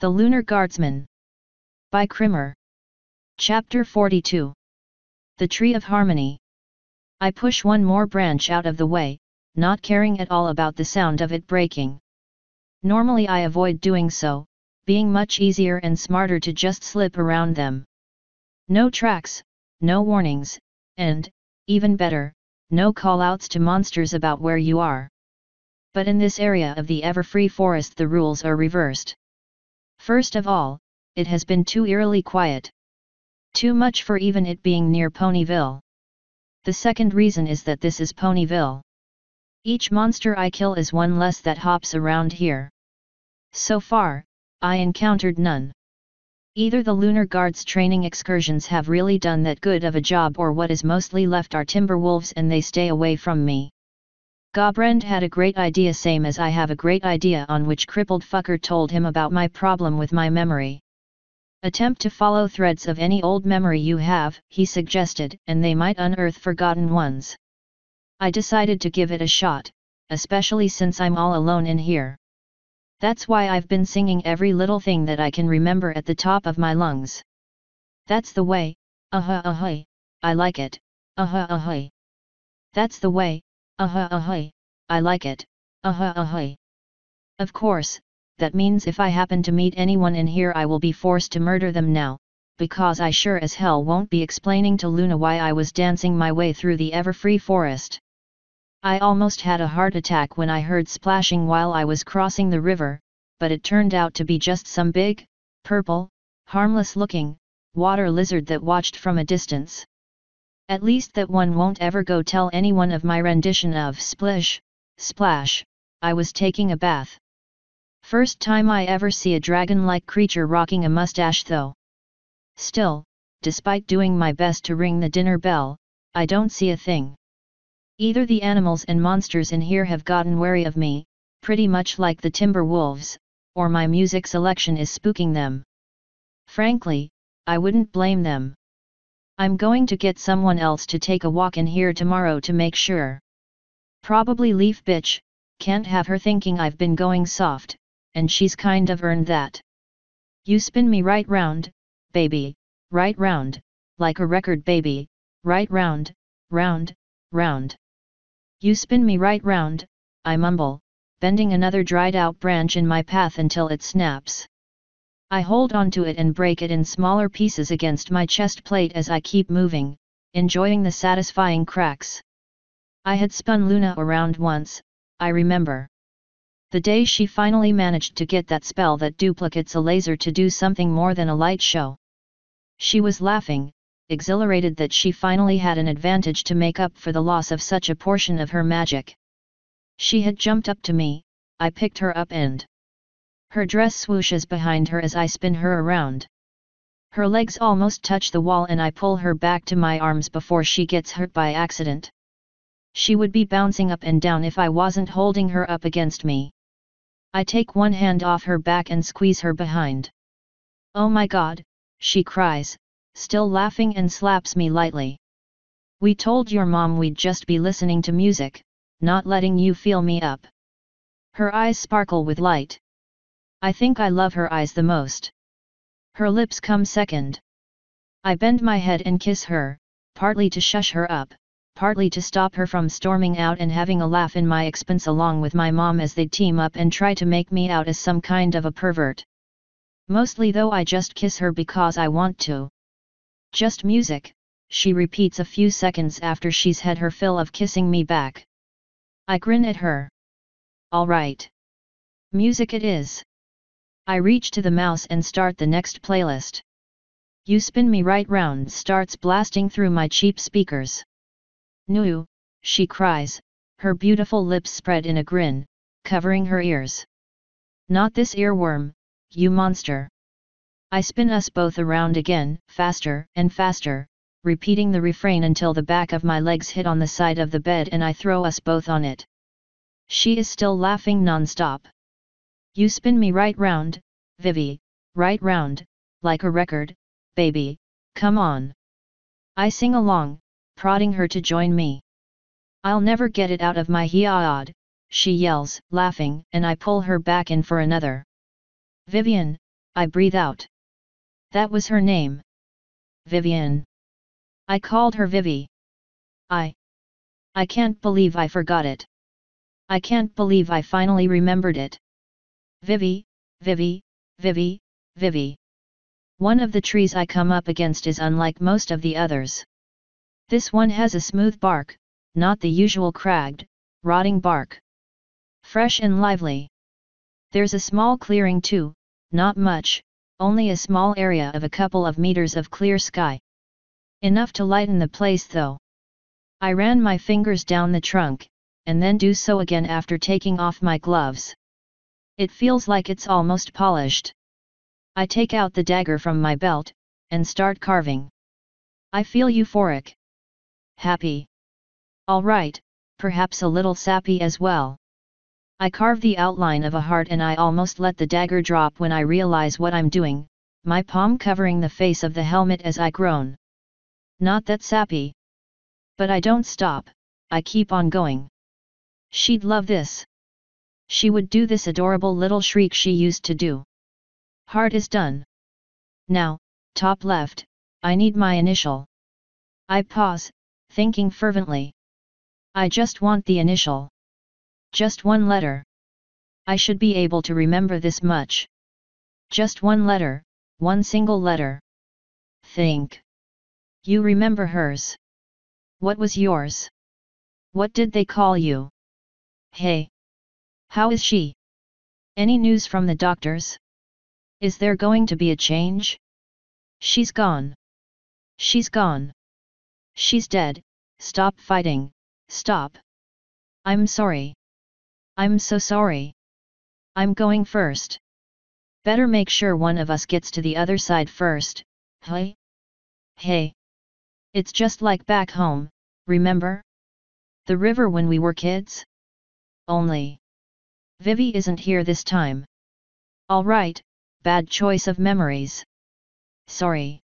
The Lunar Guardsman. By Krimmer. Chapter 42. The Tree of Harmony. I push one more branch out of the way, not caring at all about the sound of it breaking. Normally I avoid doing so, being much easier and smarter to just slip around them. No tracks, no warnings, and, even better, no call-outs to monsters about where you are. But in this area of the ever-free forest the rules are reversed. First of all, it has been too eerily quiet. Too much for even it being near Ponyville. The second reason is that this is Ponyville. Each monster I kill is one less that hops around here. So far, I encountered none. Either the Lunar Guards training excursions have really done that good of a job, or what is mostly left are timber wolves and they stay away from me. Gobrand had a great idea, same as I have a great idea, on which crippled fucker told him about my problem with my memory. Attempt to follow threads of any old memory you have, he suggested, and they might unearth forgotten ones. I decided to give it a shot, especially since I'm all alone in here. That's why I've been singing every little thing that I can remember at the top of my lungs. That's the way, ahoy, I like it, ahoy. That's the way, ahoy, I like it, ahoy. Of course, that means if I happen to meet anyone in here I will be forced to murder them now, because I sure as hell won't be explaining to Luna why I was dancing my way through the ever-free forest. I almost had a heart attack when I heard splashing while I was crossing the river, but it turned out to be just some big, purple, harmless-looking, water lizard that watched from a distance. At least that one won't ever go tell anyone of my rendition of Splish, Splash, I was taking a bath. First time I ever see a dragon-like creature rocking a mustache though. Still, despite doing my best to ring the dinner bell, I don't see a thing. Either the animals and monsters in here have gotten wary of me, pretty much like the timber wolves, or my music selection is spooking them. Frankly, I wouldn't blame them. I'm going to get someone else to take a walk in here tomorrow to make sure. Probably Leaf Bitch, can't have her thinking I've been going soft, and she's kind of earned that. You spin me right round, baby, right round, like a record, baby, right round, round, round. You spin me right round, I mumble, bending another dried out branch in my path until it snaps. I hold onto it and break it in smaller pieces against my chest plate as I keep moving, enjoying the satisfying cracks. I had spun Luna around once, I remember. The day she finally managed to get that spell that duplicates a laser to do something more than a light show. She was laughing, exhilarated that she finally had an advantage to make up for the loss of such a portion of her magic. She had jumped up to me, I picked her up and her dress swooshes behind her as I spin her around. Her legs almost touch the wall and I pull her back to my arms before she gets hurt by accident. She would be bouncing up and down if I wasn't holding her up against me. I take one hand off her back and squeeze her behind. Oh my God, she cries, still laughing, and slaps me lightly. We told your mom we'd just be listening to music, not letting you feel me up. Her eyes sparkle with light. I think I love her eyes the most. Her lips come second. I bend my head and kiss her, partly to shush her up, partly to stop her from storming out and having a laugh in my expense along with my mom as they team up and try to make me out as some kind of a pervert. Mostly though I just kiss her because I want to. Just music, she repeats a few seconds after she's had her fill of kissing me back. I grin at her. All right. Music it is. I reach to the mouse and start the next playlist. You Spin Me Right Round starts blasting through my cheap speakers. "No," she cries, her beautiful lips spread in a grin, covering her ears. "Not this earworm, you monster." I spin us both around again, faster and faster, repeating the refrain until the back of my legs hit on the side of the bed and I throw us both on it. She is still laughing non-stop. "You spin me right round, Vivi, right round, like a record, baby, come on." I sing along, prodding her to join me. "I'll never get it out of my head," she yells, laughing, and I pull her back in for another. "Vivian, I breathe out. That was her name. Vivian. I called her Vivi. I can't believe I forgot it. I can't believe I finally remembered it. Vivi, Vivi, Vivi, Vivi. One of the trees I come up against is unlike most of the others. This one has a smooth bark, not the usual cracked, rotting bark. Fresh and lively. There's a small clearing too, not much, only a small area of a couple of meters of clear sky. Enough to lighten the place though. I ran my fingers down the trunk, and then do so again after taking off my gloves. It feels like it's almost polished. I take out the dagger from my belt, and start carving. I feel euphoric. Happy. Alright, perhaps a little sappy as well. I carve the outline of a heart and I almost let the dagger drop when I realize what I'm doing, my palm covering the face of the helmet as I groan. Not that sappy. But I don't stop, I keep on going. She'd love this. She would do this adorable little shriek she used to do. Heart is done. Now, top left, I need my initial. I pause, thinking fervently. I just want the initial. Just one letter. I should be able to remember this much. Just one letter, one single letter. Think. You remember hers. What was yours? What did they call you? Hey. How is she? Any news from the doctors? Is there going to be a change? She's gone. She's gone. She's dead, stop fighting, stop. I'm sorry. I'm so sorry. I'm going first. Better make sure one of us gets to the other side first, hey? Hey. It's just like back home, remember? The river when we were kids? Only. Vivi isn't here this time. Alright, bad choice of memories. Sorry.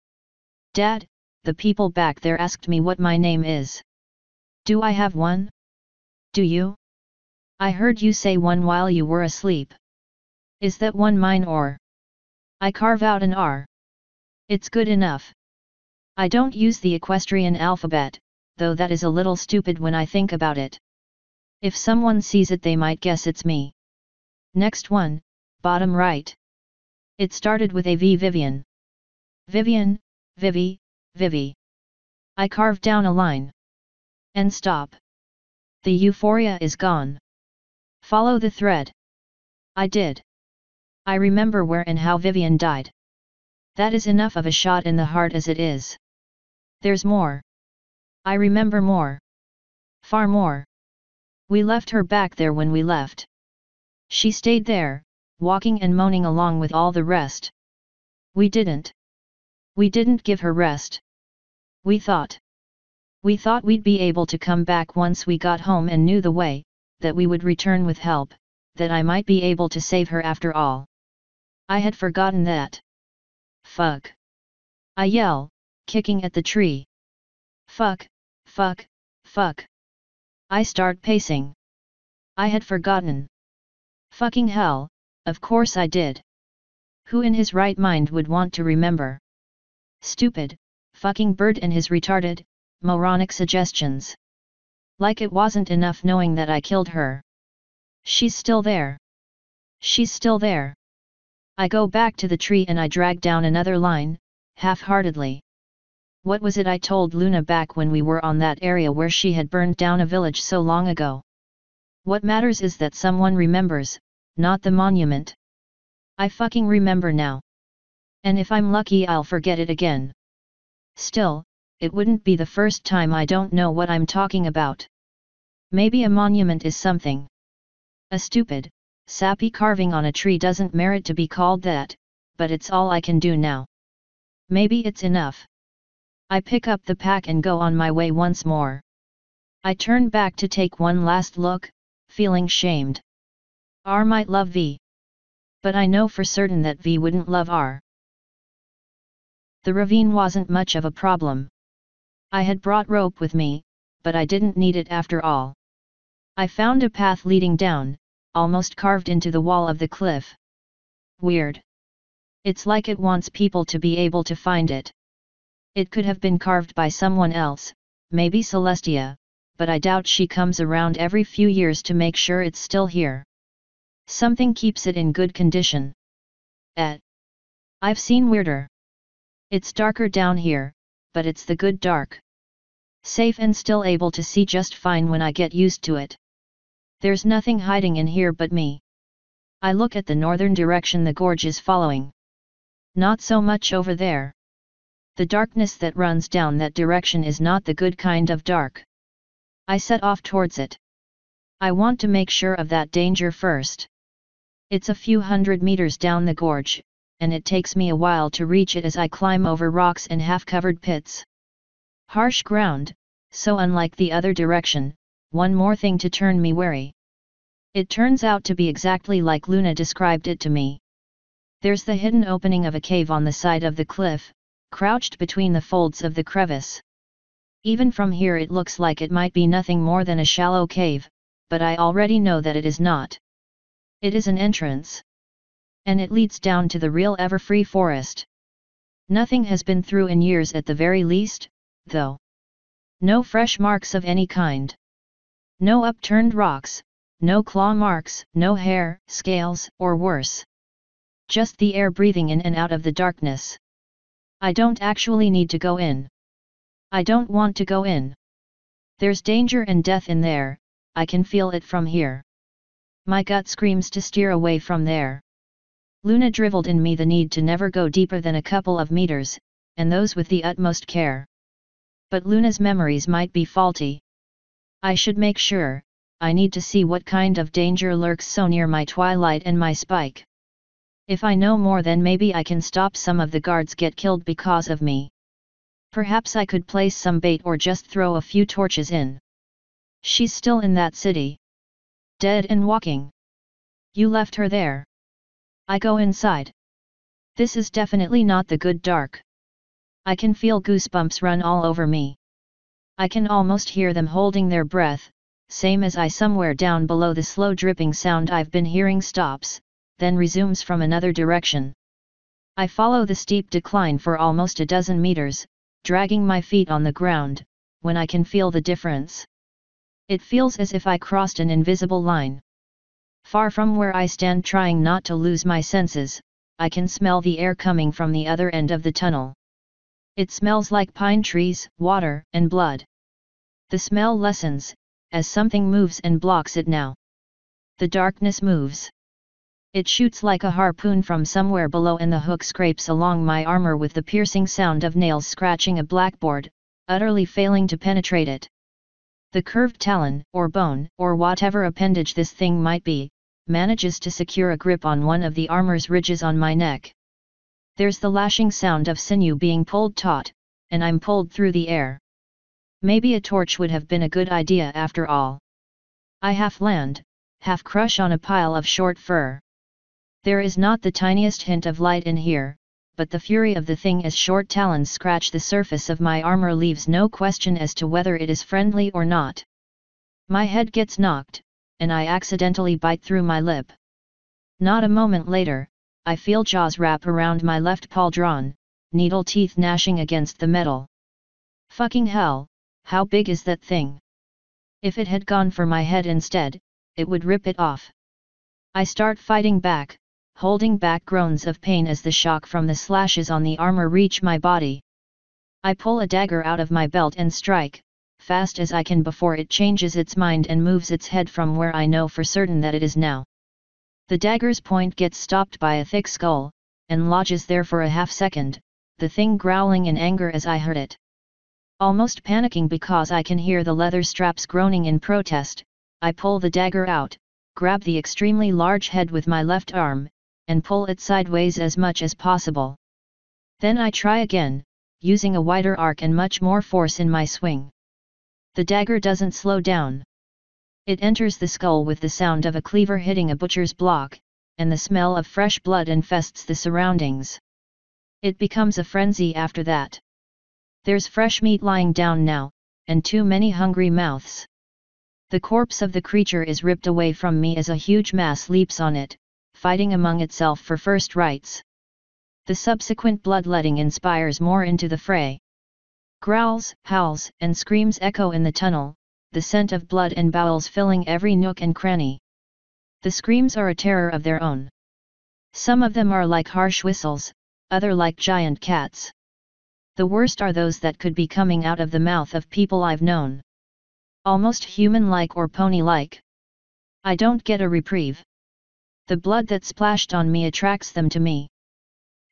Dad, the people back there asked me what my name is. Do I have one? Do you? I heard you say one while you were asleep. Is that one mine or? I carve out an R. It's good enough. I don't use the equestrian alphabet, though that is a little stupid when I think about it. If someone sees it they might guess it's me. Next one, bottom right. It started with a V. Vivian. Vivian, Vivi, Vivi. I carve down a line. And stop. The euphoria is gone. Follow the thread. I did. I remember where and how Vivian died. That is enough of a shot in the heart as it is. There's more. I remember more. Far more. We left her back there when we left. She stayed there, walking and moaning along with all the rest. We didn't. We didn't give her rest. We thought we'd be able to come back once we got home and knew the way, that we would return with help, that I might be able to save her after all. I had forgotten that. Fuck. I yell, kicking at the tree. Fuck, fuck, fuck. I start pacing. I had forgotten. Fucking hell, of course I did. Who in his right mind would want to remember? Stupid, fucking bird and his retarded, moronic suggestions. Like it wasn't enough knowing that I killed her. She's still there. She's still there. I go back to the tree and I drag down another line, half-heartedly. What was it I told Luna back when we were on that area where she had burned down a village so long ago? What matters is that someone remembers, not the monument. I fucking remember now. And if I'm lucky I'll forget it again. Still, it wouldn't be the first time I don't know what I'm talking about. Maybe a monument is something. A stupid, sappy carving on a tree doesn't merit to be called that, but it's all I can do now. Maybe it's enough. I pick up the pack and go on my way once more. I turn back to take one last look, feeling shamed. R might love V. But I know for certain that V wouldn't love R. The ravine wasn't much of a problem. I had brought rope with me, but I didn't need it after all. I found a path leading down, almost carved into the wall of the cliff. Weird. It's like it wants people to be able to find it. It could have been carved by someone else, maybe Celestia, but I doubt she comes around every few years to make sure it's still here. Something keeps it in good condition. I've seen weirder. It's darker down here, but it's the good dark. Safe and still able to see just fine when I get used to it. There's nothing hiding in here but me. I look at the northern direction the gorge is following. Not so much over there. The darkness that runs down that direction is not the good kind of dark. I set off towards it. I want to make sure of that danger first. It's a few hundred meters down the gorge, and it takes me a while to reach it as I climb over rocks and half-covered pits. Harsh ground, so unlike the other direction, one more thing to turn me wary. It turns out to be exactly like Luna described it to me. There's the hidden opening of a cave on the side of the cliff, crouched between the folds of the crevice. Even from here it looks like it might be nothing more than a shallow cave, but I already know that it is not. It is an entrance. And it leads down to the real everfree forest. Nothing has been through in years at the very least, though. No fresh marks of any kind. No upturned rocks, no claw marks, no hair, scales, or worse. Just the air breathing in and out of the darkness. I don't actually need to go in. I don't want to go in. There's danger and death in there, I can feel it from here. My gut screams to steer away from there. Luna drilled in me the need to never go deeper than a couple of meters, and those with the utmost care. But Luna's memories might be faulty. I should make sure. I need to see what kind of danger lurks so near my twilight and my spike. If I know more, then maybe I can stop some of the guards get killed because of me. Perhaps I could place some bait or just throw a few torches in. She's still in that city. Dead and walking. You left her there. I go inside. This is definitely not the good dark. I can feel goosebumps run all over me. I can almost hear them holding their breath, same as I somewhere down below. The slow dripping sound I've been hearing stops, then resumes from another direction. I follow the steep decline for almost a dozen meters, dragging my feet on the ground, when I can feel the difference. It feels as if I crossed an invisible line. Far from where I stand, trying not to lose my senses, I can smell the air coming from the other end of the tunnel. It smells like pine trees, water, and blood. The smell lessens, as something moves and blocks it now. The darkness moves. It shoots like a harpoon from somewhere below, and the hook scrapes along my armor with the piercing sound of nails scratching a blackboard, utterly failing to penetrate it. The curved talon, or bone, or whatever appendage this thing might be, manages to secure a grip on one of the armor's ridges on my neck. There's the lashing sound of sinew being pulled taut, and I'm pulled through the air. Maybe a torch would have been a good idea after all. I half land, half crush on a pile of short fur. There is not the tiniest hint of light in here, but the fury of the thing as short talons scratch the surface of my armor leaves no question as to whether it is friendly or not. My head gets knocked, and I accidentally bite through my lip. Not a moment later, I feel jaws wrap around my left paw, drawn, needle teeth gnashing against the metal. Fucking hell, how big is that thing? If it had gone for my head instead, it would rip it off. I start fighting back, holding back groans of pain as the shock from the slashes on the armor reach my body. I pull a dagger out of my belt and strike, fast as I can before it changes its mind and moves its head from where I know for certain that it is now. The dagger's point gets stopped by a thick skull, and lodges there for a half-second, the thing growling in anger as I hurt it. Almost panicking because I can hear the leather straps groaning in protest, I pull the dagger out, grab the extremely large head with my left arm, and pull it sideways as much as possible. Then I try again, using a wider arc and much more force in my swing. The dagger doesn't slow down. It enters the skull with the sound of a cleaver hitting a butcher's block, and the smell of fresh blood infests the surroundings. It becomes a frenzy after that. There's fresh meat lying down now, and too many hungry mouths. The corpse of the creature is ripped away from me as a huge mass leaps on it, fighting among itself for first rights. The subsequent bloodletting inspires more into the fray. Growls, howls, and screams echo in the tunnel, the scent of blood and bowels filling every nook and cranny. The screams are a terror of their own. Some of them are like harsh whistles, other like giant cats. The worst are those that could be coming out of the mouth of people I've known. Almost human-like or pony-like. I don't get a reprieve. The blood that splashed on me attracts them to me.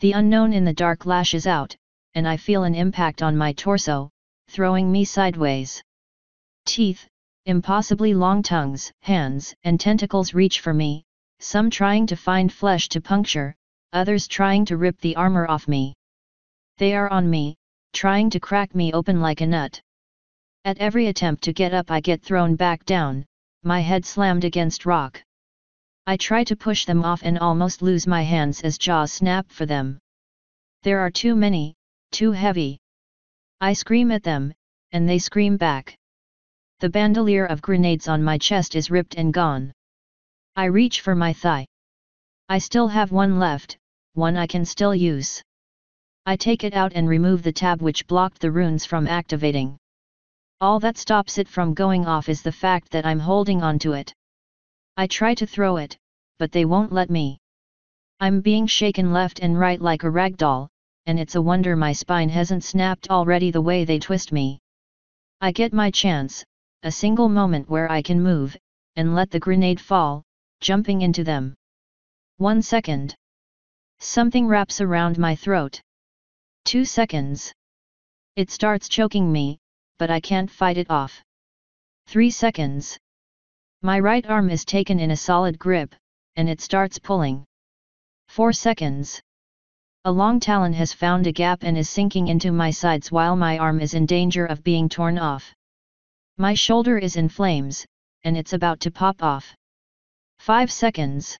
The unknown in the dark lashes out, and I feel an impact on my torso, throwing me sideways. Teeth, impossibly long tongues, hands, and tentacles reach for me, some trying to find flesh to puncture, others trying to rip the armor off me. They are on me, trying to crack me open like a nut. At every attempt to get up I get thrown back down, my head slammed against rock. I try to push them off and almost lose my hands as jaws snap for them. There are too many, too heavy. I scream at them, and they scream back. The bandolier of grenades on my chest is ripped and gone. I reach for my thigh. I still have one left, one I can still use. I take it out and remove the tab which blocked the runes from activating. All that stops it from going off is the fact that I'm holding on to it. I try to throw it, but they won't let me. I'm being shaken left and right like a rag doll, and it's a wonder my spine hasn't snapped already the way they twist me. I get my chance, a single moment where I can move, and let the grenade fall, jumping into them. 1 second. Something wraps around my throat. 2 seconds. It starts choking me, but I can't fight it off. 3 seconds. My right arm is taken in a solid grip, and it starts pulling. 4 seconds. A long talon has found a gap and is sinking into my sides while my arm is in danger of being torn off. My shoulder is in flames, and it's about to pop off. 5 seconds.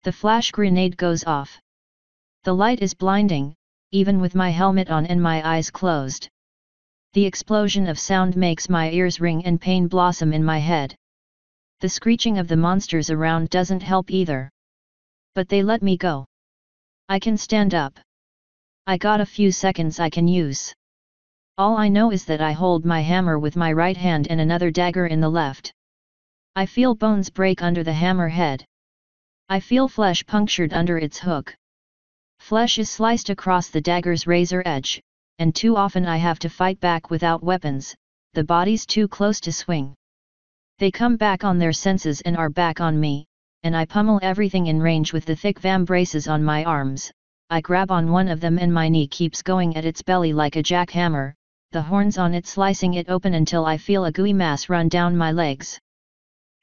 The flash grenade goes off. The light is blinding, even with my helmet on and my eyes closed. The explosion of sound makes my ears ring and pain blossom in my head. The screeching of the monsters around doesn't help either. But they let me go. I can stand up. I got a few seconds I can use. All I know is that I hold my hammer with my right hand and another dagger in the left. I feel bones break under the hammer head. I feel flesh punctured under its hook. Flesh is sliced across the dagger's razor edge, and too often I have to fight back without weapons, the body's too close to swing. They come back on their senses and are back on me, and I pummel everything in range with the thick vambraces on my arms. I grab on one of them and my knee keeps going at its belly like a jackhammer, the horns on it slicing it open until I feel a gooey mass run down my legs.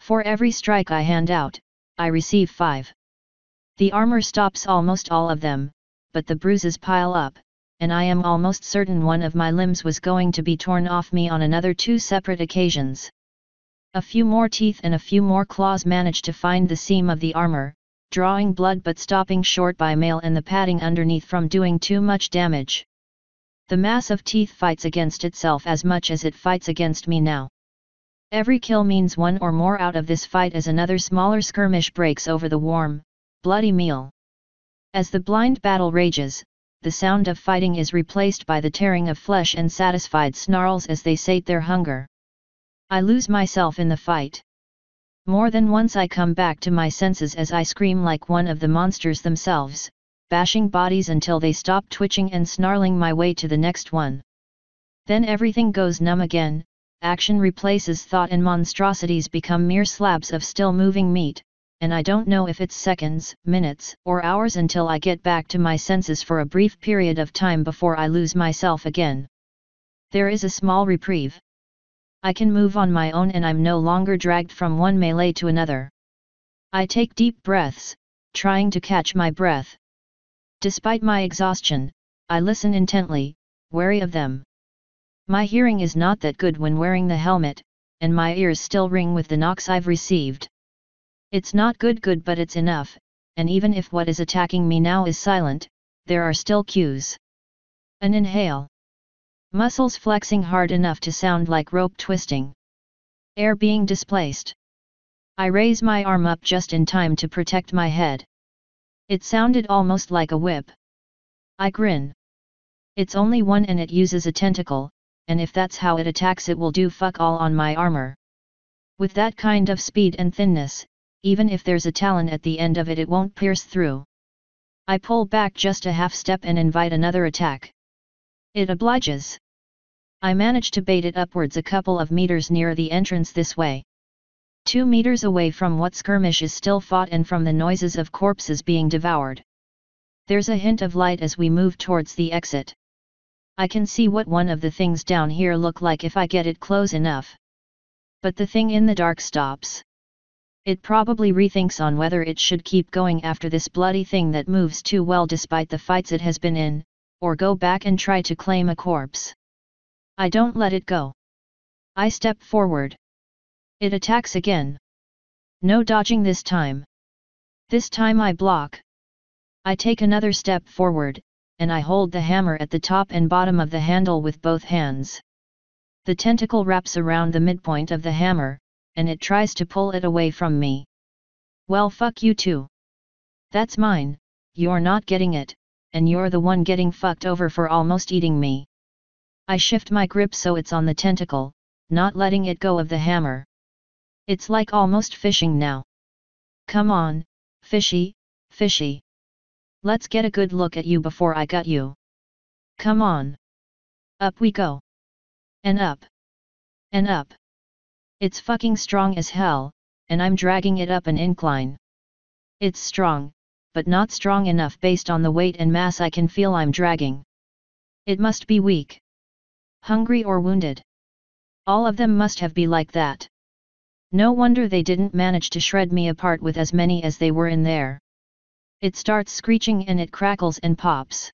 For every strike I hand out, I receive 5. The armor stops almost all of them, but the bruises pile up, and I am almost certain one of my limbs was going to be torn off me on another 2 separate occasions. A few more teeth and a few more claws manage to find the seam of the armor, drawing blood but stopping short by mail and the padding underneath from doing too much damage. The mass of teeth fights against itself as much as it fights against me now. Every kill means one or more out of this fight as another smaller skirmish breaks over the warm, bloody meal. As the blind battle rages, the sound of fighting is replaced by the tearing of flesh and satisfied snarls as they sate their hunger. I lose myself in the fight. More than once I come back to my senses as I scream like one of the monsters themselves, bashing bodies until they stop twitching and snarling my way to the next one. Then everything goes numb again, action replaces thought and monstrosities become mere slabs of still moving meat, and I don't know if it's seconds, minutes, or hours until I get back to my senses for a brief period of time before I lose myself again. There is a small reprieve. I can move on my own and I'm no longer dragged from one melee to another. I take deep breaths, trying to catch my breath. Despite my exhaustion, I listen intently, wary of them. My hearing is not that good when wearing the helmet, and my ears still ring with the knocks I've received. It's not good but it's enough, and even if what is attacking me now is silent, there are still cues. An inhale. Muscles flexing hard enough to sound like rope twisting. Air being displaced. I raise my arm up just in time to protect my head. It sounded almost like a whip. I grin. It's only one and it uses a tentacle, and if that's how it attacks it will do fuck all on my armor. With that kind of speed and thinness, even if there's a talon at the end of it won't pierce through. I pull back just a half step and invite another attack. It obliges. I manage to bait it upwards a couple of meters near the entrance this way. 2 meters away from what skirmish is still fought and from the noises of corpses being devoured. There's a hint of light as we move towards the exit. I can see what one of the things down here look like if I get it close enough. But the thing in the dark stops. It probably rethinks on whether it should keep going after this bloody thing that moves too well despite the fights it has been in, or go back and try to claim a corpse. I don't let it go. I step forward. It attacks again. No dodging this time. This time I block. I take another step forward, and I hold the hammer at the top and bottom of the handle with both hands. The tentacle wraps around the midpoint of the hammer, and it tries to pull it away from me. Well, fuck you too. That's mine, you're not getting it, and you're the one getting fucked over for almost eating me. I shift my grip so it's on the tentacle, not letting it go of the hammer. It's like almost fishing now. Come on, fishy, fishy. Let's get a good look at you before I gut you. Come on. Up we go. And up. And up. It's fucking strong as hell, and I'm dragging it up an incline. It's strong, but not strong enough based on the weight and mass I can feel I'm dragging. It must be weak. Hungry or wounded. All of them must have been like that. No wonder they didn't manage to shred me apart with as many as they were in there. It starts screeching and it crackles and pops.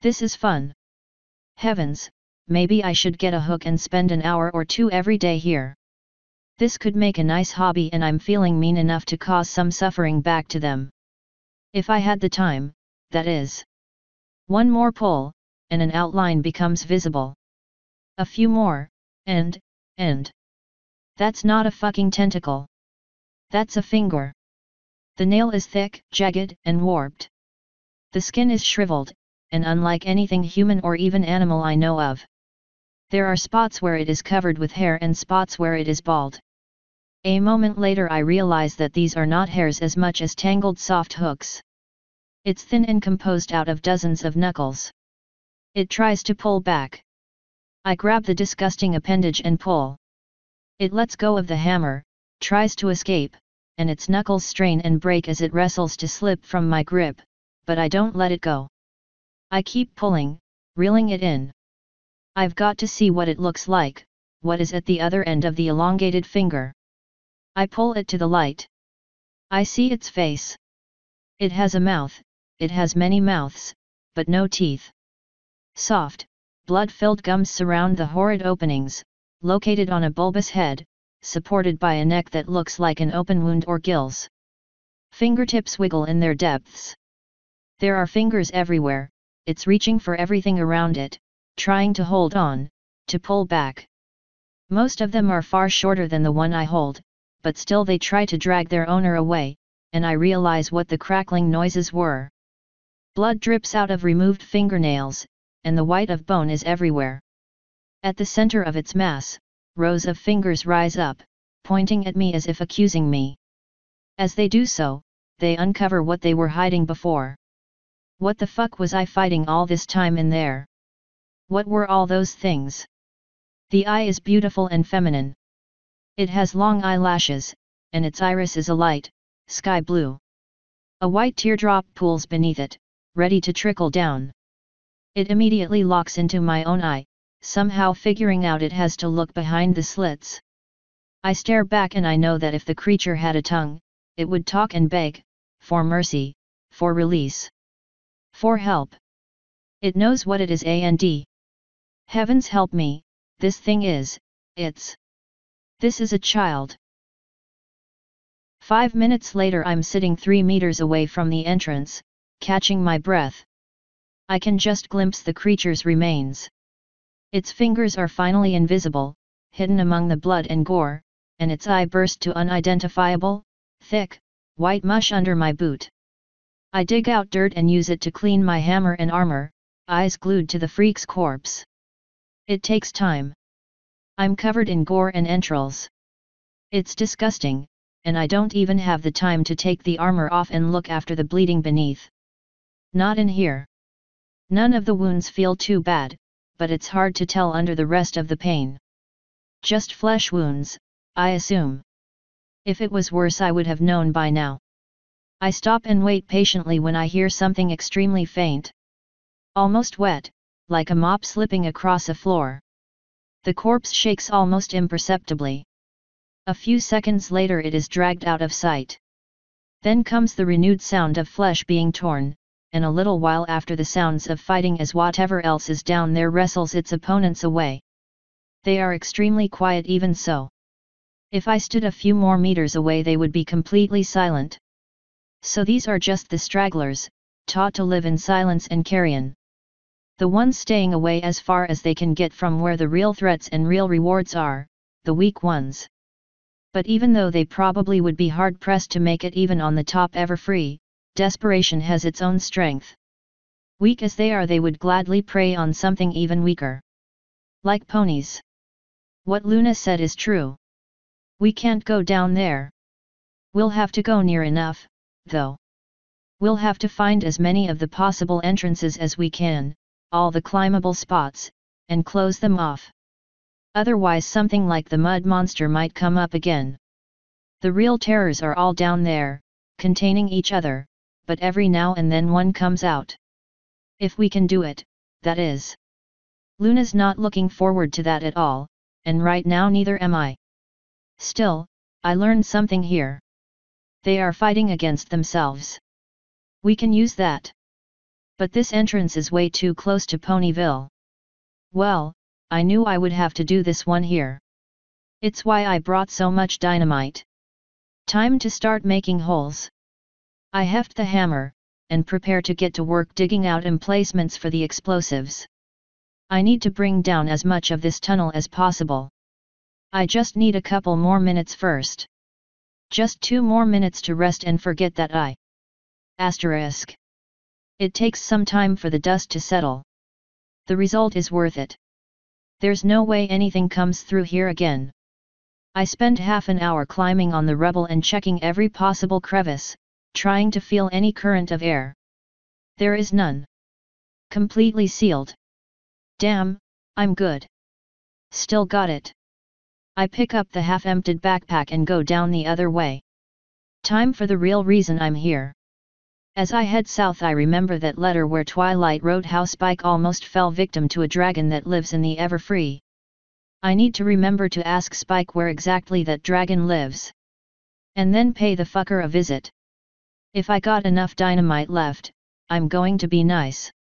This is fun. Heavens, maybe I should get a hook and spend an hour or two every day here. This could make a nice hobby and I'm feeling mean enough to cause some suffering back to them. If I had the time, that is. One more pull, and an outline becomes visible. A few more, and. That's not a fucking tentacle. That's a finger. The nail is thick, jagged, and warped. The skin is shriveled, and unlike anything human or even animal I know of. There are spots where it is covered with hair and spots where it is bald. A moment later I realize that these are not hairs as much as tangled soft hooks. It's thin and composed out of dozens of knuckles. It tries to pull back. I grab the disgusting appendage and pull. It lets go of the hammer, tries to escape, and its knuckles strain and break as it wrestles to slip from my grip, but I don't let it go. I keep pulling, reeling it in. I've got to see what it looks like, what is at the other end of the elongated finger. I pull it to the light. I see its face. It has a mouth, it has many mouths, but no teeth. Soft, blood-filled gums surround the horrid openings, located on a bulbous head, supported by a neck that looks like an open wound or gills. Fingertips wiggle in their depths. There are fingers everywhere, it's reaching for everything around it, trying to hold on, to pull back. Most of them are far shorter than the one I hold, but still they try to drag their owner away, and I realize what the crackling noises were. Blood drips out of removed fingernails, and the white of bone is everywhere. At the center of its mass, rows of fingers rise up, pointing at me as if accusing me. As they do so, they uncover what they were hiding before. What the fuck was I fighting all this time in there? What were all those things? The eye is beautiful and feminine. It has long eyelashes, and its iris is a light, sky blue. A white teardrop pools beneath it, ready to trickle down. It immediately locks into my own eye, somehow figuring out it has to look behind the slits. I stare back and I know that if the creature had a tongue, it would talk and beg, for mercy, for release, for help. It knows what it is and. Heavens help me, this thing is, this is a child. 5 minutes later I'm sitting 3 meters away from the entrance, catching my breath. I can just glimpse the creature's remains. Its fingers are finally invisible, hidden among the blood and gore, and its eye burst to unidentifiable, thick, white mush under my boot. I dig out dirt and use it to clean my hammer and armor, eyes glued to the freak's corpse. It takes time. I'm covered in gore and entrails. It's disgusting, and I don't even have the time to take the armor off and look after the bleeding beneath. Not in here. None of the wounds feel too bad, but it's hard to tell under the rest of the pain. Just flesh wounds, I assume. If it was worse I would have known by now. I stop and wait patiently when I hear something extremely faint. Almost wet, like a mop slipping across a floor. The corpse shakes almost imperceptibly. A few seconds later it is dragged out of sight. Then comes the renewed sound of flesh being torn, and a little while after the sounds of fighting as whatever else is down there wrestles its opponents away. They are extremely quiet even so. If I stood a few more meters away they would be completely silent. So these are just the stragglers, taught to live in silence and carrion. The ones staying away as far as they can get from where the real threats and real rewards are, the weak ones. But even though they probably would be hard-pressed to make it even on the top ever free, desperation has its own strength. Weak as they are they would gladly prey on something even weaker. Like ponies. What Luna said is true. We can't go down there. We'll have to go near enough, though. We'll have to find as many of the possible entrances as we can, all the climbable spots, and close them off. Otherwise something like the mud monster might come up again. The real terrors are all down there, containing each other, but every now and then one comes out. If we can do it, that is. Luna's not looking forward to that at all, and right now neither am I. Still, I learned something here. They are fighting against themselves. We can use that. But this entrance is way too close to Ponyville. Well, I knew I would have to do this one here. It's why I brought so much dynamite. Time to start making holes. I heft the hammer, and prepare to get to work digging out emplacements for the explosives. I need to bring down as much of this tunnel as possible. I just need a couple more minutes first. Just 2 more minutes to rest and forget that I. Asterisk. It takes some time for the dust to settle. The result is worth it. There's no way anything comes through here again. I spend half an hour climbing on the rubble and checking every possible crevice, trying to feel any current of air. There is none. Completely sealed. Damn, I'm good. Still got it. I pick up the half-emptied backpack and go down the other way. Time for the real reason I'm here. As I head south I remember that letter where Twilight wrote how Spike almost fell victim to a dragon that lives in the Everfree. I need to remember to ask Spike where exactly that dragon lives. And then pay the fucker a visit. If I got enough dynamite left, I'm going to be nice.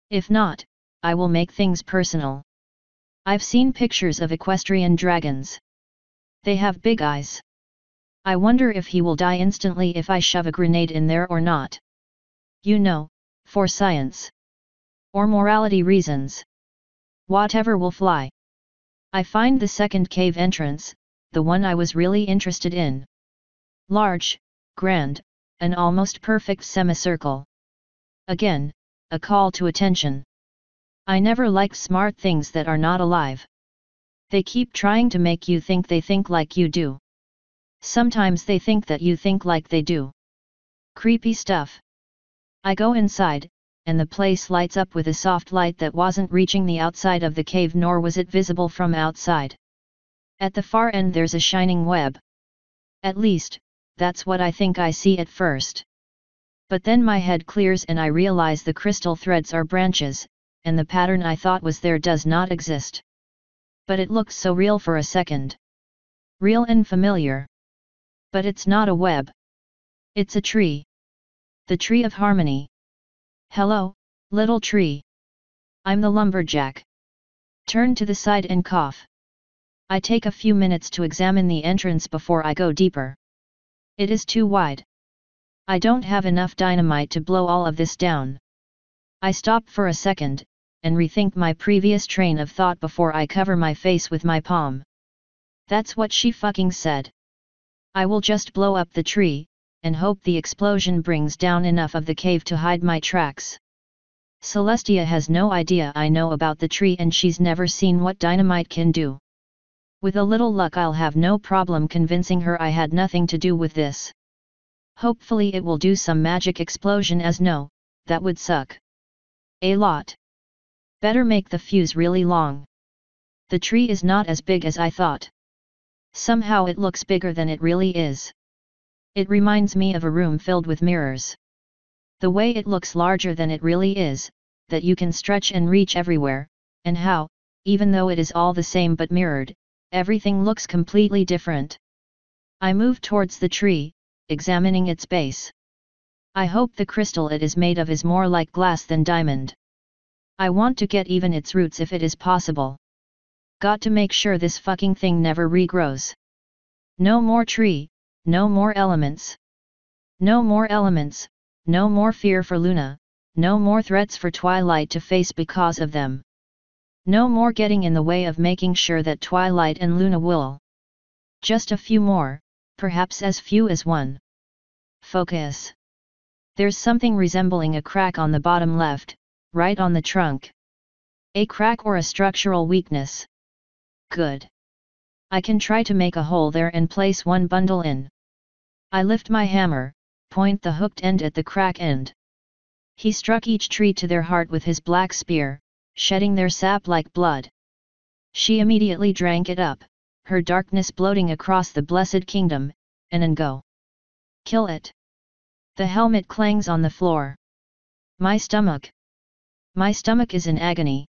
If not, I will make things personal. I've seen pictures of equestrian dragons. They have big eyes. I wonder if he will die instantly if I shove a grenade in there or not. You know, for science. Or morality reasons. Whatever will fly. I find the second cave entrance, the one I was really interested in. Large, grand, an almost perfect semicircle. Again, a call to attention. I never liked smart things that are not alive. They keep trying to make you think they think like you do. Sometimes they think that you think like they do. Creepy stuff. I go inside, and the place lights up with a soft light that wasn't reaching the outside of the cave nor was it visible from outside. At the far end there's a shining web. At least, that's what I think I see at first. But then my head clears and I realize the crystal threads are branches, and the pattern I thought was there does not exist. But it looks so real for a second. Real and familiar. But it's not a web. It's a tree. The tree of harmony. Hello, little tree. I'm the lumberjack. Turn to the side and cough. I take a few minutes to examine the entrance before I go deeper. It is too wide. I don't have enough dynamite to blow all of this down. I stop for a second, and rethink my previous train of thought before I cover my face with my palm. That's what she fucking said. I will just blow up the tree, and hope the explosion brings down enough of the cave to hide my tracks. Celestia has no idea I know about the tree and she's never seen what dynamite can do. With a little luck I'll have no problem convincing her I had nothing to do with this. Hopefully it will do some magic explosion, as no, that would suck a lot. Better make the fuse really long. The tree is not as big as I thought. Somehow it looks bigger than it really is. It reminds me of a room filled with mirrors. The way it looks larger than it really is, that you can stretch and reach everywhere, and how, even though it is all the same but mirrored, everything looks completely different. I move towards the tree, examining its base. I hope the crystal it is made of is more like glass than diamond. I want to get even its roots if it is possible. Got to make sure this fucking thing never regrows. No more tree, no more elements. No more elements, no more fear for Luna, no more threats for Twilight to face because of them. No more getting in the way of making sure that Twilight and Luna will. Just a few more, perhaps as few as one. Focus. There's something resembling a crack on the bottom left, right on the trunk. A crack or a structural weakness. Good. I can try to make a hole there and place one bundle in. I lift my hammer, point the hooked end at the crack end. He struck each tree to their heart with his black spear, shedding their sap like blood. She immediately drank it up, her darkness bloating across the blessed kingdom, and go. Kill it. The helmet clangs on the floor. My stomach is in agony.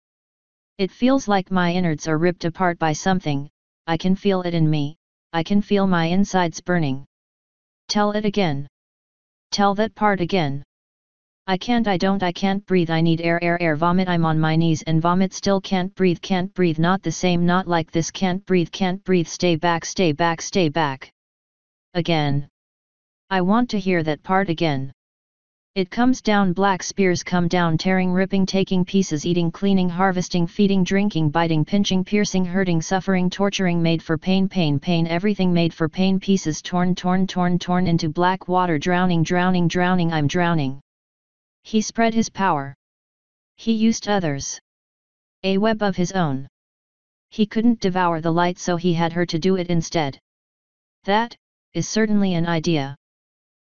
It feels like my innards are ripped apart by something, I can feel it in me, I can feel my insides burning. Tell it again. Tell that part again. I can't breathe, I need air, vomit, I'm on my knees and vomit, still can't breathe, not the same, not like this, can't breathe, stay back. Again. I want to hear that part again. It comes down, black spears come down, tearing, ripping, taking pieces, eating, cleaning, harvesting, feeding, drinking, biting, pinching, piercing, hurting, suffering, torturing, made for pain, everything made for pain, pieces torn into black water, drowning, I'm drowning. He spread his power. He used others. A web of his own. He couldn't devour the light, so he had her to do it instead. That is certainly an idea.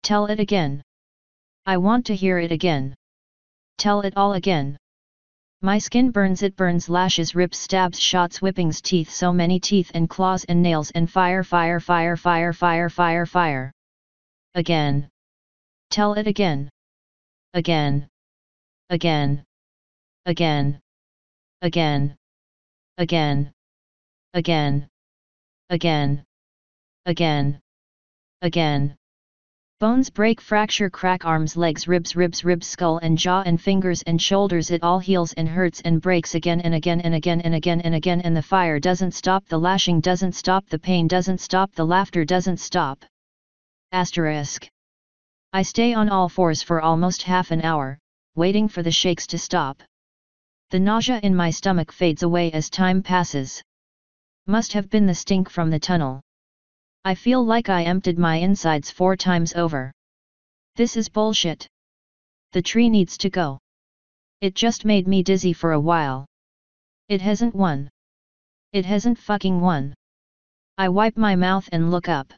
Tell it again. I want to hear it again. Tell it all again. My skin burns, it burns, lashes, rips, stabs, shots, whippings, teeth, so many teeth and claws and nails and fire. Again. Tell it again. Again. Again. Again. Again. Again. Again. Again. Again. Again. Bones break, fracture, crack, arms, legs, ribs, skull and jaw and fingers and shoulders, it all heals and hurts and breaks again and again and again and again and again, and the fire doesn't stop, the lashing doesn't stop, the pain doesn't stop, the laughter doesn't stop. Asterisk. I stay on all fours for almost half an hour, waiting for the shakes to stop. The nausea in my stomach fades away as time passes. Must have been the stink from the tunnel. I feel like I emptied my insides 4 times over. This is bullshit. The tree needs to go. It just made me dizzy for a while. It hasn't won. It hasn't fucking won. I wipe my mouth and look up.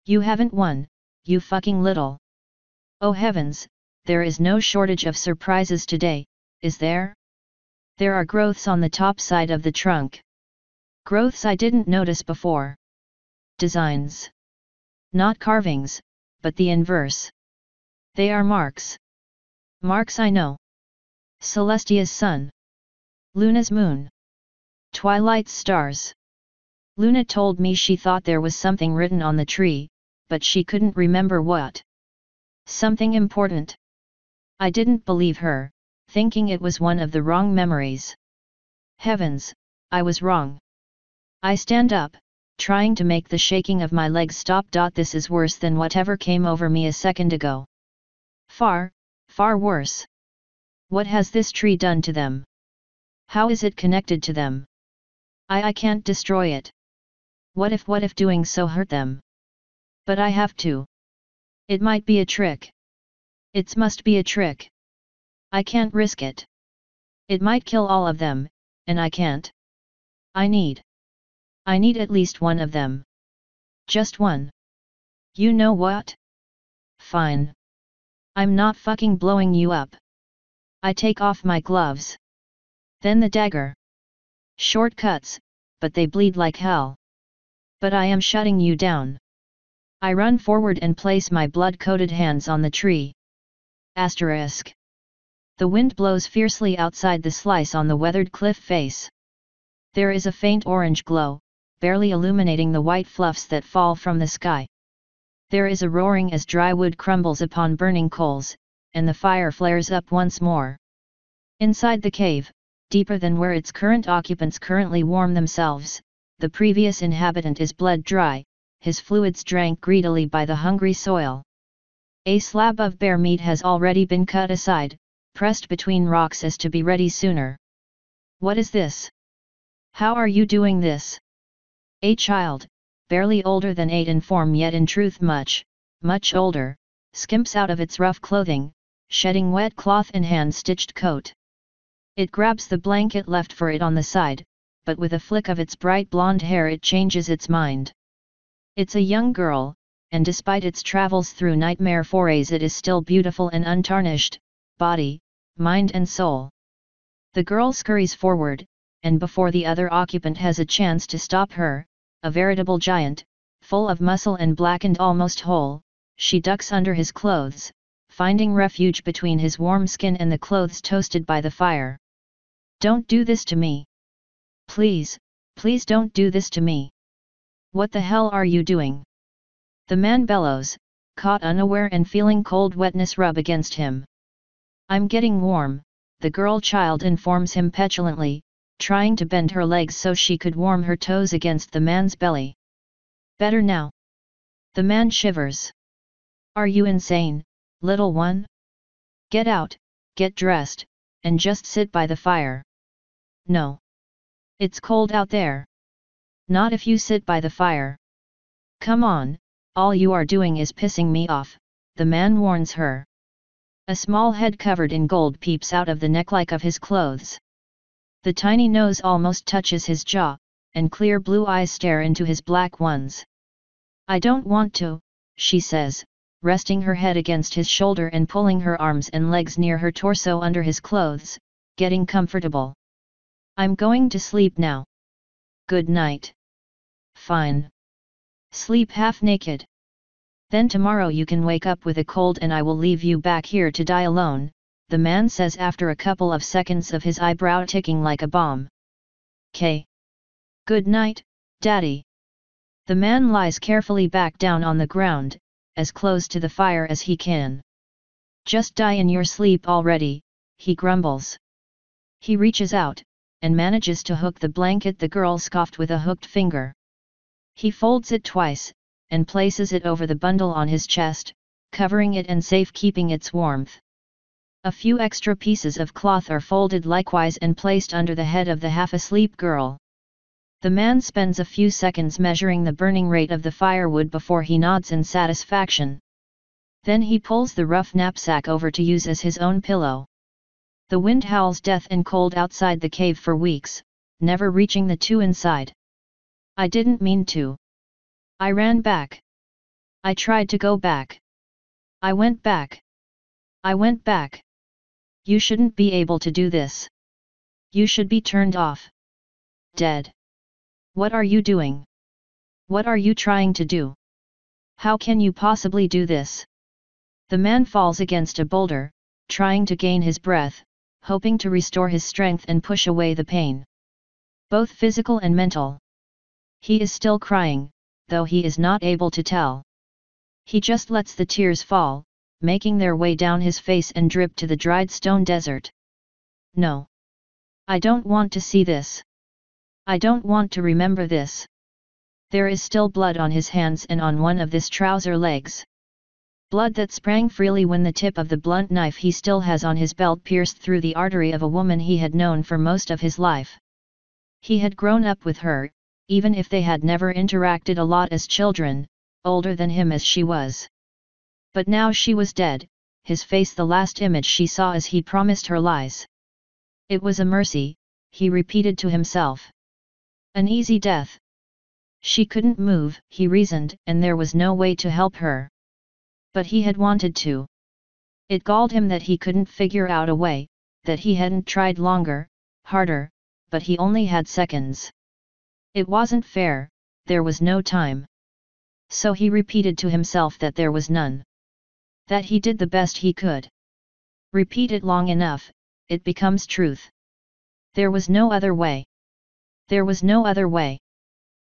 You haven't won, you fucking little. Oh heavens, there is no shortage of surprises today, is there? There are growths on the top side of the trunk. Growths I didn't notice before. Designs. Not carvings, but the inverse. They are marks. Marks I know. Celestia's sun. Luna's moon. Twilight's stars. Luna told me she thought there was something written on the tree, but she couldn't remember what. Something important. I didn't believe her, thinking it was one of the wrong memories. Heavens, I was wrong. I stand up, trying to make the shaking of my legs stop. This is worse than whatever came over me a second ago. Far, far worse. What has this tree done to them? How is it connected to them? I can't destroy it. What if doing so hurt them? But I have to. It might be a trick. It must be a trick. I can't risk it. It might kill all of them, and I can't. I need at least one of them. Just one. You know what? Fine. I'm not fucking blowing you up. I take off my gloves. Then the dagger. Shortcuts, but they bleed like hell. But I am shutting you down. I run forward and place my blood-coated hands on the tree. Asterisk. The wind blows fiercely outside the slice on the weathered cliff face. There is a faint orange glow, barely illuminating the white fluffs that fall from the sky. There is a roaring as dry wood crumbles upon burning coals, and the fire flares up once more. Inside the cave, deeper than where its current occupants currently warm themselves, the previous inhabitant is blood dry, his fluids drank greedily by the hungry soil. A slab of bear meat has already been cut aside, pressed between rocks as to be ready sooner. What is this? How are you doing this? A child, barely older than 8 in form yet in truth much, much older, skimps out of its rough clothing, shedding wet cloth and hand-stitched coat. It grabs the blanket left for it on the side, but with a flick of its bright blonde hair it changes its mind. It's a young girl, and despite its travels through nightmare forays it is still beautiful and untarnished, body, mind and soul. The girl scurries forward, and before the other occupant has a chance to stop her, a veritable giant, full of muscle and blackened almost whole, she ducks under his clothes, finding refuge between his warm skin and the clothes toasted by the fire. Don't do this to me. Please, please don't do this to me. What the hell are you doing? The man bellows, caught unaware and feeling cold wetness rub against him. I'm getting warm, the girl child informs him petulantly, trying to bend her legs so she could warm her toes against the man's belly. Better now. The man shivers. Are you insane, little one? Get out, get dressed, and just sit by the fire. No. It's cold out there. Not if you sit by the fire. Come on, all you are doing is pissing me off, the man warns her. A small head covered in gold peeps out of the neck-like of his clothes. The tiny nose almost touches his jaw, and clear blue eyes stare into his black ones. I don't want to, she says, resting her head against his shoulder and pulling her arms and legs near her torso under his clothes, getting comfortable. I'm going to sleep now. Good night. Fine. Sleep half naked. Then tomorrow you can wake up with a cold and I will leave you back here to die alone, the man says after a couple of seconds of his eyebrow ticking like a bomb. K. Good night, Daddy. The man lies carefully back down on the ground, as close to the fire as he can. Just die in your sleep already, he grumbles. He reaches out, and manages to hook the blanket the girl scoffed with a hooked finger. He folds it twice, and places it over the bundle on his chest, covering it and safe-keeping its warmth. A few extra pieces of cloth are folded likewise and placed under the head of the half-asleep girl. The man spends a few seconds measuring the burning rate of the firewood before he nods in satisfaction. Then he pulls the rough knapsack over to use as his own pillow. The wind howls death and cold outside the cave for weeks, never reaching the two inside. I didn't mean to. I ran back. I tried to go back. I went back. I went back. You shouldn't be able to do this. You should be turned off. Dead. What are you doing? What are you trying to do? How can you possibly do this? The man falls against a boulder, trying to gain his breath, hoping to restore his strength and push away the pain. Both physical and mental. He is still crying, though he is not able to tell. He just lets the tears fall, making their way down his face and drip to the dried stone desert. No. I don't want to see this. I don't want to remember this. There is still blood on his hands and on one of his trouser legs. Blood that sprang freely when the tip of the blunt knife he still has on his belt pierced through the artery of a woman he had known for most of his life. He had grown up with her, even if they had never interacted a lot as children, older than him as she was. But now she was dead, his face the last image she saw as he promised her lies. It was a mercy, he repeated to himself. An easy death. She couldn't move, he reasoned, and there was no way to help her. But he had wanted to. It galled him that he couldn't figure out a way, that he hadn't tried longer, harder, but he only had seconds. It wasn't fair, there was no time. So he repeated to himself that there was none. That he did the best he could. Repeat it long enough, it becomes truth. There was no other way. There was no other way.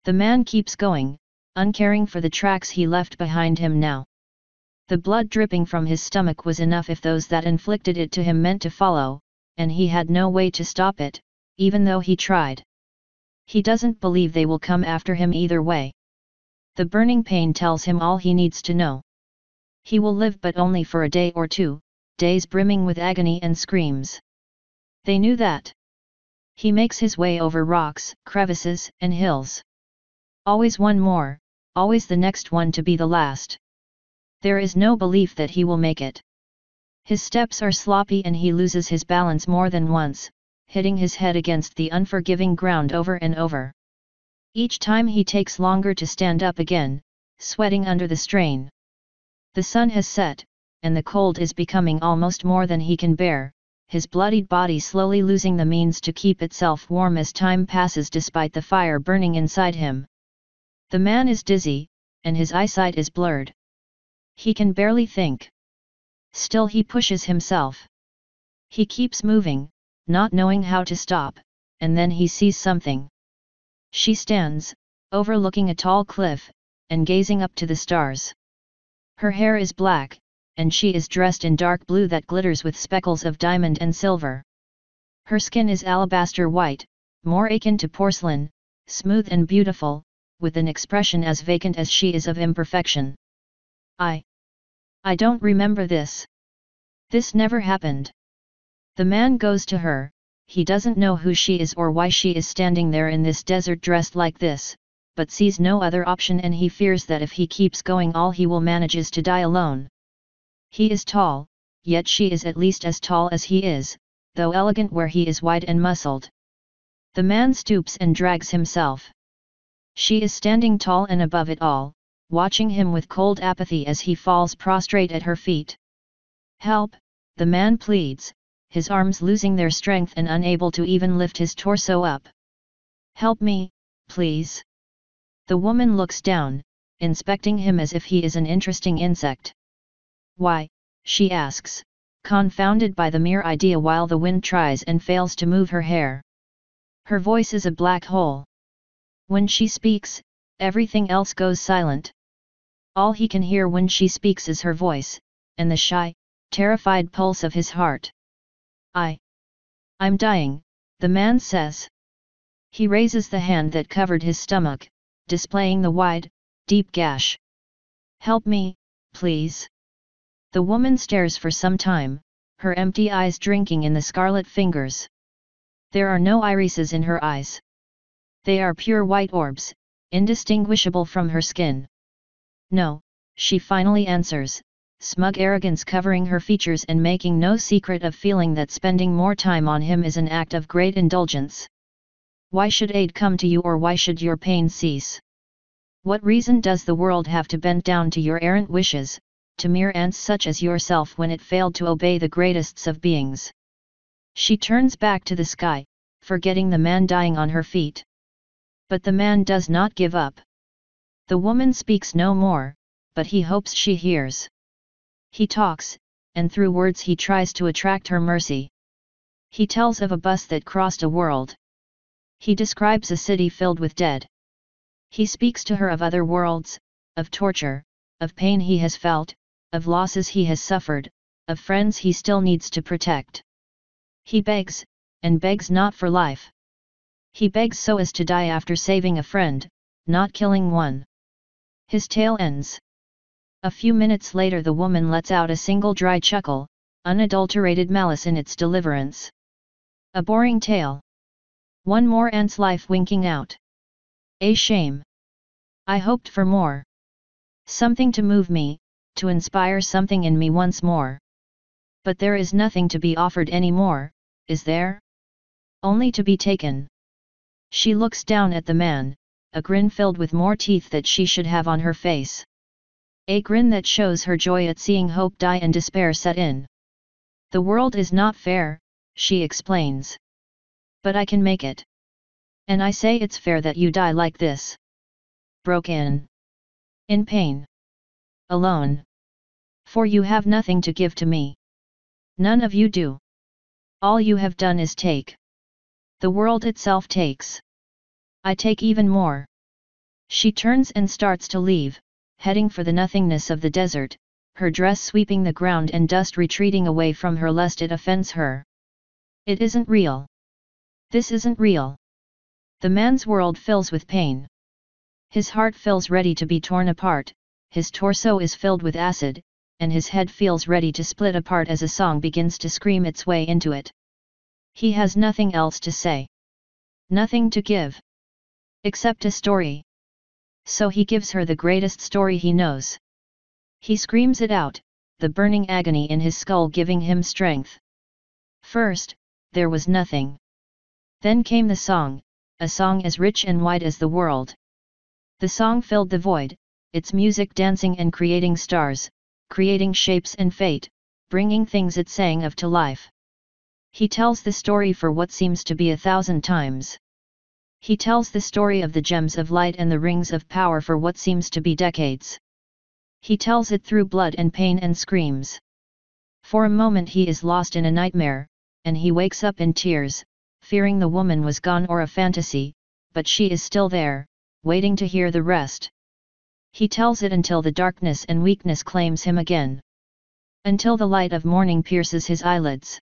The man keeps going, uncaring for the tracks he left behind him now. The blood dripping from his stomach was enough if those that inflicted it to him meant to follow, and he had no way to stop it, even though he tried. He doesn't believe they will come after him either way. The burning pain tells him all he needs to know. He will live but only for a day or two, days brimming with agony and screams. They knew that. He makes his way over rocks, crevices, and hills. Always one more, always the next one to be the last. There is no belief that he will make it. His steps are sloppy and he loses his balance more than once, hitting his head against the unforgiving ground over and over. Each time he takes longer to stand up again, sweating under the strain. The sun has set, and the cold is becoming almost more than he can bear, his bloodied body slowly losing the means to keep itself warm as time passes despite the fire burning inside him. The man is dizzy, and his eyesight is blurred. He can barely think. Still he pushes himself. He keeps moving, not knowing how to stop, and then he sees something. She stands, overlooking a tall cliff, and gazing up to the stars. Her hair is black, and she is dressed in dark blue that glitters with speckles of diamond and silver. Her skin is alabaster white, more akin to porcelain, smooth and beautiful, with an expression as vacant as she is of imperfection. I don't remember this. This never happened. The man goes to her, he doesn't know who she is or why she is standing there in this desert dressed like this, but sees no other option and he fears that if he keeps going all he will manage is to die alone. He is tall, yet she is at least as tall as he is, though elegant where he is wide and muscled. The man stoops and drags himself. She is standing tall and above it all, watching him with cold apathy as he falls prostrate at her feet. Help, the man pleads, his arms losing their strength and unable to even lift his torso up. Help me, please. The woman looks down, inspecting him as if he is an interesting insect. Why, she asks, confounded by the mere idea while the wind tries and fails to move her hair. Her voice is a black hole. When she speaks, everything else goes silent. All he can hear when she speaks is her voice, and the shy, terrified pulse of his heart. I'm dying, the man says. He raises the hand that covered his stomach, displaying the wide, deep gash. Help me, please. The woman stares for some time, her empty eyes drinking in the scarlet fingers. There are no irises in her eyes. They are pure white orbs, indistinguishable from her skin. No, she finally answers, smug arrogance covering her features and making no secret of feeling that spending more time on him is an act of great indulgence. Why should aid come to you or why should your pain cease? What reason does the world have to bend down to your errant wishes, to mere ants such as yourself when it failed to obey the greatest of beings? She turns back to the sky, forgetting the man dying on her feet. But the man does not give up. The woman speaks no more, but he hopes she hears. He talks, and through words he tries to attract her mercy. He tells of a bus that crossed a world. He describes a city filled with dead. He speaks to her of other worlds, of torture, of pain he has felt, of losses he has suffered, of friends he still needs to protect. He begs, and begs not for life. He begs so as to die after saving a friend, not killing one. His tale ends. A few minutes later the woman lets out a single dry chuckle, unadulterated malice in its deliverance. A boring tale. One more ant's life winking out. A shame. I hoped for more. Something to move me, to inspire something in me once more. But there is nothing to be offered any more, is there? Only to be taken. She looks down at the man, a grin filled with more teeth that she should have on her face. A grin that shows her joy at seeing hope die and despair set in. The world is not fair, she explains. But I can make it. And I say it's fair that you die like this. Broken. In pain. Alone. For you have nothing to give to me. None of you do. All you have done is take. The world itself takes. I take even more. She turns and starts to leave, heading for the nothingness of the desert, her dress sweeping the ground and dust retreating away from her lest it offends her. It isn't real. This isn't real. The man's world fills with pain. His heart feels ready to be torn apart, his torso is filled with acid, and his head feels ready to split apart as a song begins to scream its way into it. He has nothing else to say. Nothing to give. Except a story. So he gives her the greatest story he knows. He screams it out, the burning agony in his skull giving him strength. First, there was nothing. Then came the song, a song as rich and wide as the world. The song filled the void, its music dancing and creating stars, creating shapes and fate, bringing things it sang of to life. He tells the story for what seems to be 1,000 times. He tells the story of the gems of light and the rings of power for what seems to be decades. He tells it through blood and pain and screams. For a moment he is lost in a nightmare, and he wakes up in tears, fearing the woman was gone or a fantasy, but she is still there, waiting to hear the rest. He tells it until the darkness and weakness claims him again. Until the light of morning pierces his eyelids.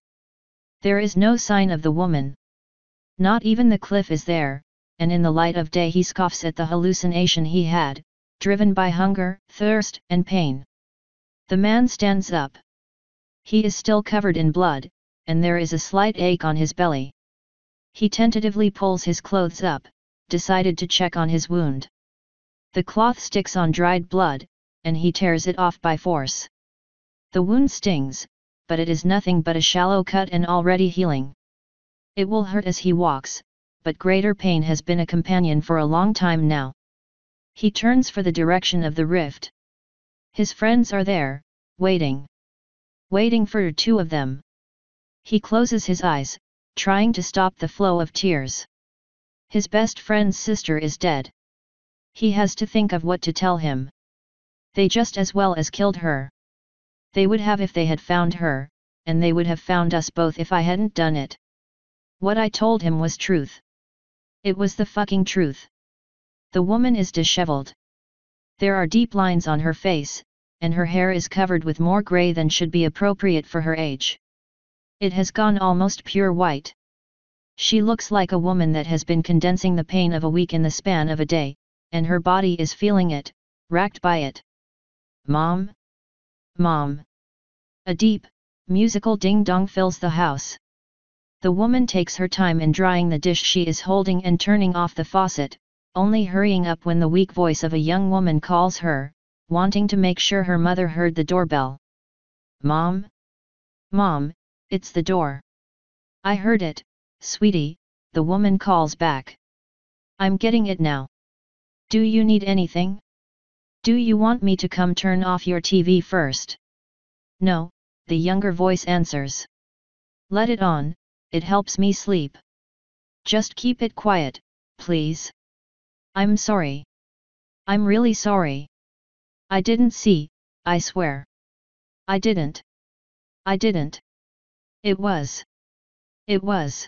There is no sign of the woman. Not even the cliff is there, and in the light of day he scoffs at the hallucination he had, driven by hunger, thirst, and pain. The man stands up. He is still covered in blood, and there is a slight ache on his belly. He tentatively pulls his clothes up, decided to check on his wound. The cloth sticks on dried blood, and he tears it off by force. The wound stings, but it is nothing but a shallow cut and already healing. It will hurt as he walks, but greater pain has been a companion for a long time now. He turns for the direction of the rift. His friends are there, waiting. Waiting for two of them. He closes his eyes, trying to stop the flow of tears. His best friend's sister is dead. He has to think of what to tell him. They just as well as killed her. They would have if they had found her, and they would have found us both if I hadn't done it. What I told him was truth. It was the fucking truth. The woman is disheveled. There are deep lines on her face, and her hair is covered with more gray than should be appropriate for her age. It has gone almost pure white. She looks like a woman that has been condensing the pain of a week in the span of a day, and her body is feeling it, racked by it. Mom? Mom. A deep, musical ding-dong fills the house. The woman takes her time in drying the dish she is holding and turning off the faucet, only hurrying up when the weak voice of a young woman calls her, wanting to make sure her mother heard the doorbell. Mom? Mom, it's the door. I heard it, sweetie, the woman calls back. I'm getting it now. Do you need anything? Do you want me to come turn off your TV first? No, the younger voice answers. Let it on, it helps me sleep. Just keep it quiet, please. I'm sorry. I'm really sorry. I didn't see, I swear. I didn't. I didn't. It was. It was.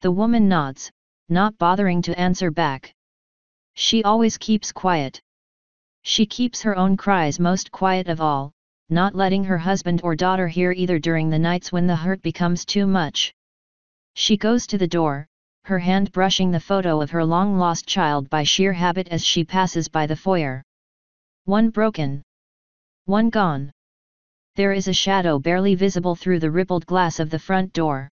The woman nods, not bothering to answer back. She always keeps quiet. She keeps her own cries most quiet of all, not letting her husband or daughter hear either during the nights when the hurt becomes too much. She goes to the door, her hand brushing the photo of her long-lost child by sheer habit as she passes by the foyer. One broken. One gone. There is a shadow barely visible through the rippled glass of the front door.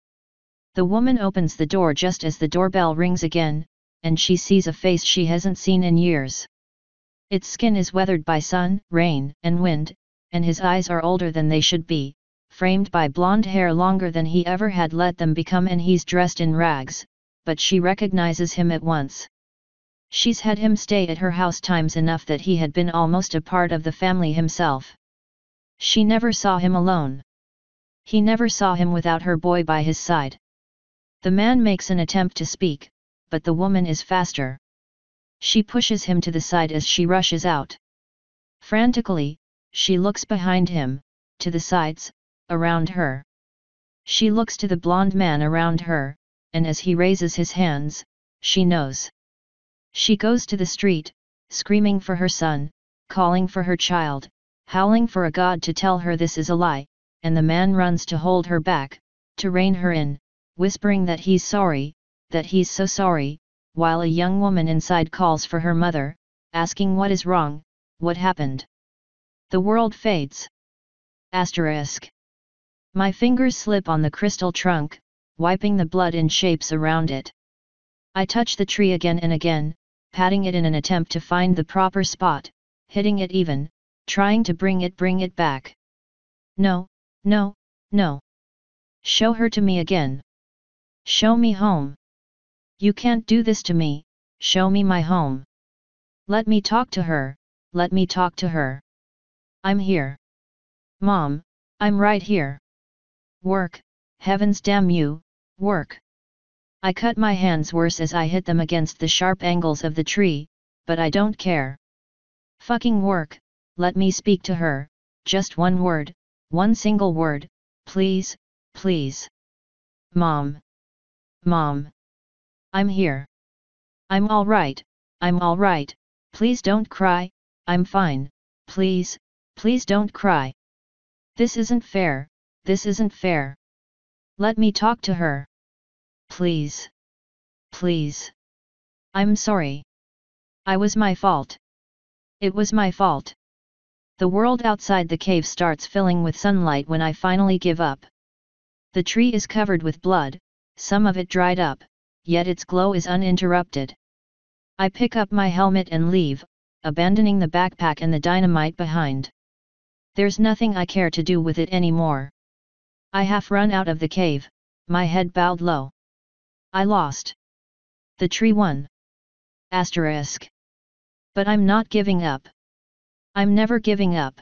The woman opens the door just as the doorbell rings again, and she sees a face she hasn't seen in years. Its skin is weathered by sun, rain, and wind, and his eyes are older than they should be, framed by blonde hair longer than he ever had let them become, and he's dressed in rags, but she recognizes him at once. She's had him stay at her house times enough that he had been almost a part of the family himself. She never saw him alone. He never saw him without her boy by his side. The man makes an attempt to speak, but the woman is faster. She pushes him to the side as she rushes out. Frantically, she looks behind him, to the sides, around her. She looks to the blonde man around her, and as he raises his hands, she knows. She goes to the street, screaming for her son, calling for her child, howling for a god to tell her this is a lie, and the man runs to hold her back, to rein her in, whispering that he's sorry, that he's so sorry, while a young woman inside calls for her mother, asking what is wrong, what happened. The world fades. Asterisk. My fingers slip on the crystal trunk, wiping the blood in shapes around it. I touch the tree again and again, patting it in an attempt to find the proper spot, hitting it even, trying to bring it back. No, no, no. Show her to me again. Show me home. You can't do this to me, show me my home. Let me talk to her, let me talk to her. I'm here. Mom, I'm right here. Work, heavens damn you, work. I cut my hands worse as I hit them against the sharp angles of the tree, but I don't care. Fucking work, let me speak to her, just one word, one single word, please, please. Mom. Mom. I'm here. I'm all right, please don't cry, I'm fine, please, please don't cry. This isn't fair, this isn't fair. Let me talk to her. Please. Please. I'm sorry. It was my fault. It was my fault. The world outside the cave starts filling with sunlight when I finally give up. The tree is covered with blood, some of it dried up, yet its glow is uninterrupted. I pick up my helmet and leave, abandoning the backpack and the dynamite behind. There's nothing I care to do with it anymore. I half run out of the cave, my head bowed low. I lost. The tree won. Asterisk. But I'm not giving up. I'm never giving up.